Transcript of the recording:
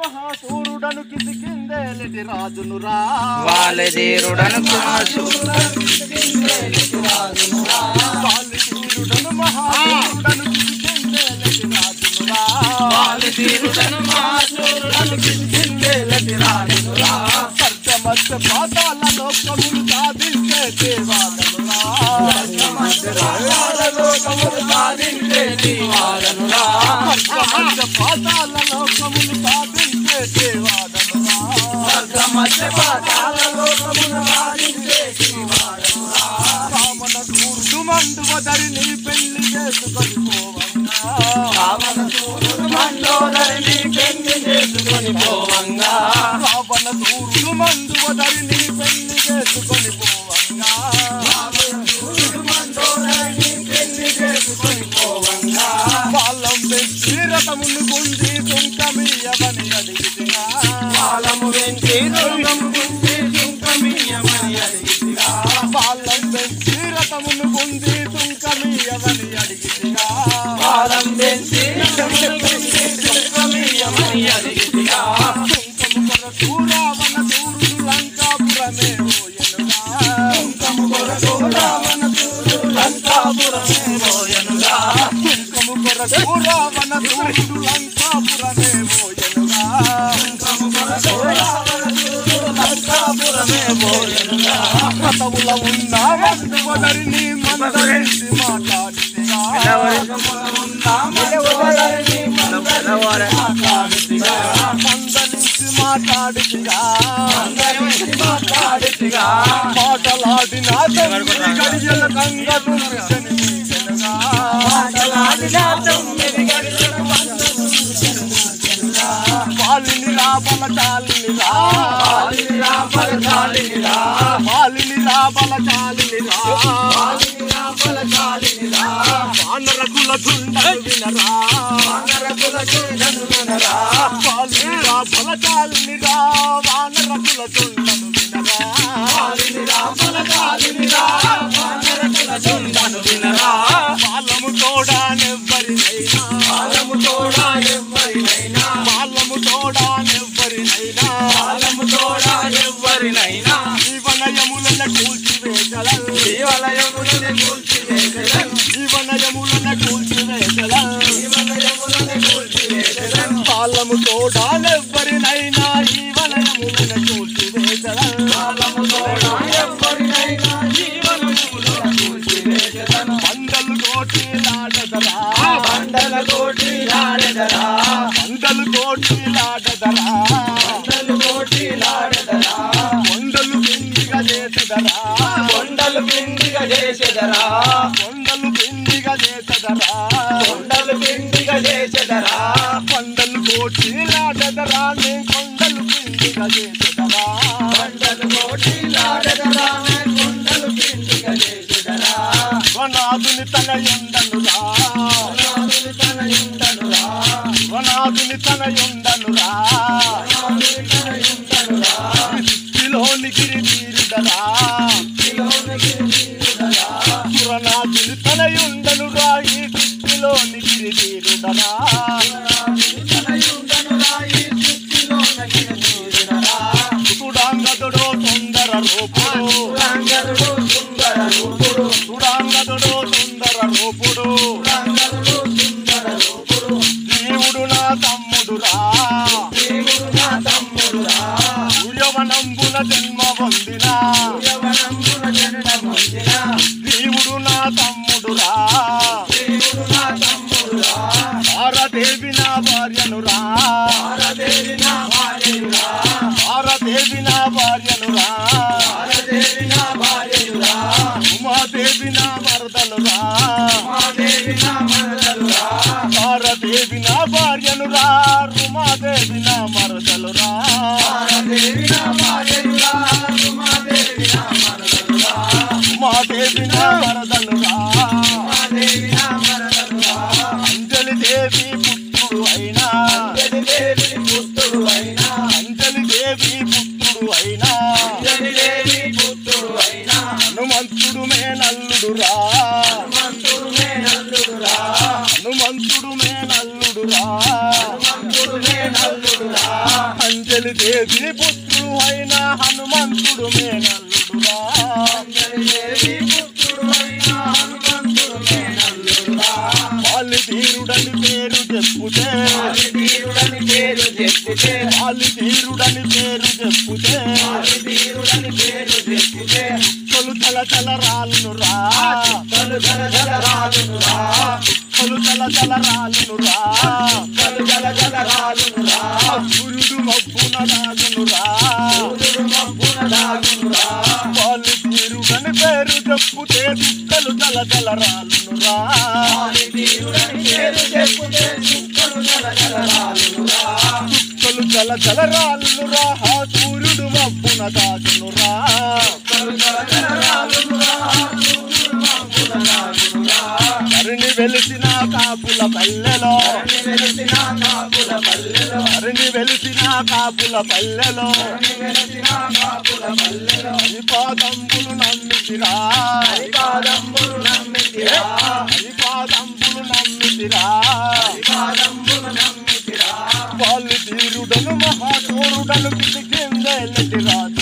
మహాసూరుడను కిసికిందేలటి రాజునురా వాలిధీరుడను వాలిధీరుడను మహాసూరుడను కిసికిందేలటి రాజునురా వాలిధీరుడను మహాసూరుడను కిసికిందేలటి రాజునురా సర్గమధ్య పాతాల లోకములు సాధించే దేవాలనురా సర్గమధ్య పాతాల లోకములు సాధించే దేవాలనురా సర్గమధ్య పాతాల లోకములు సాధించే దేవాలనురా సర్గమధ్య పాతాల లోకములు సాధించే దేవాలనురా రామన కూర్దు మండువదరి నీ పెళ్లి చేసుకొని పోవంగా రావణ సూర్యుడు మండోదరిని పెళ్లి చేసుకొని పోవంగా రావణ కూర్దు మండువదరి నీ పెళ్లి చేసుకొని పోవంగా వాళ్ళం పెంచి రథమును గుండి సుంకమియమని అడిగితిగా పాలము వెంచి రంగము గుండి సుంకమియమని అడిగితిగా వాళ్ళం పెంచి రథమును గుండి సుంకమియమని అడిగితిగా పాలం వెంచి రంగము గుండి సుంకమియమని అడిగితిగా సుంకము కొరకు రావణ సూర్యుడు లంకాపురమే పోయెనుగా సుంకము కొరకు రావణ సూర్యుడు లంకాపురమే పోయెనుగా సుంకము కొరకు రావణ సూర్యుడు లంకాపురమే పోయెనుగా సుంకము కొరకు రావణ సూర్యుడు లంకాపురమే పోయెనుగా కథవుల ఉన్న మందువదరిని మందరించి మాట్లాడితిగా మందలించి మాట్లాడితిగా మాటలాడిన తొమ్మిది గడియల కంగను శనిగా వాలిని రాబల చాలినిరా వాలిని రాబల చాలినిరా వానరకుల దుండను వినరా వాలిని రాబల చాలినిరా వానరకుల దుండను వినరా వాళ్ళము తోడానెవ్వరినైనా వాళ్ళము తోడానెవ్వరినైనా జీవనయములను కూల్చివేసల వాళ్ళము తోడానెవ్వరినైనా జీవనయములను కూల్చివేసల బండలు కోటిలాడదరా కొండలు పిండిగా చేసెదరా కొండలు పిండిగా చేసెదరా కొండలు కోటిలాడదరా నే కొండలు పిండిగా చేసెదరా వనాదుని తనయుండనురా సృష్టిలోని గిరివీరుడరా సురనాథుని తనయుండనురా ఈ సృష్టిలోని గిరివీరుడరా సుడాంగదుడో సుందర రూపుడు జీవుడు నా తమ్ముడురా అంజలిదేవి పుత్రుడు అయిన హనుమంతుడు మేనల్లుడురా అంజలిదేవి పుత్రుడు అయిన హనుమంతుడు మేనల్లుడురా వాలిధీరుడని పేరు చెప్పుతే వాలిధీరుడని పేరు చెప్పుతే వాలిధీరుడని పేరు చెప్పుతే వాలిధీరుడని పేరు చెప్పుతే కొలు తల తల రాలునురా కలు జల జల రాలునురా కొలు తల తల రాలునురా కలు జల జల రాలునురా సూర్యుడు మబ్బున దాగునురా సూర్యుడు మబ్బున దాగునురా వాలిధీరుడని పేరు చెప్పుతే దుఃఖలు తల తల రాలునురా వాలిధీరుడని పేరు చెప్పుతే దుఃఖలు జల జల రాలునురా దుఃఖలు జల జల రాలునురా సూర్యుడు మబ్బున దాగునురా కలు జల జల రాలునురా సూర్యుడు మబ్బున దాగునురా హరిని వెలిసిన కాపుల పల్లెలో వెలిసిన కాపుల పల్లెలో హరిని వెలిసిన కాపుల పల్లెలో వెలిసిన కాపుల పల్లెలో హరిపాదంబులు నమ్మితిరా హరిపాదంబులు నమ్మితిరా హరిపాదంబులు నమ్మితిరా హరిపాదంబులు నమ్మితిరా వాలిధీరుడను మహాశూరుడను కిందేళ్ళటి రాజు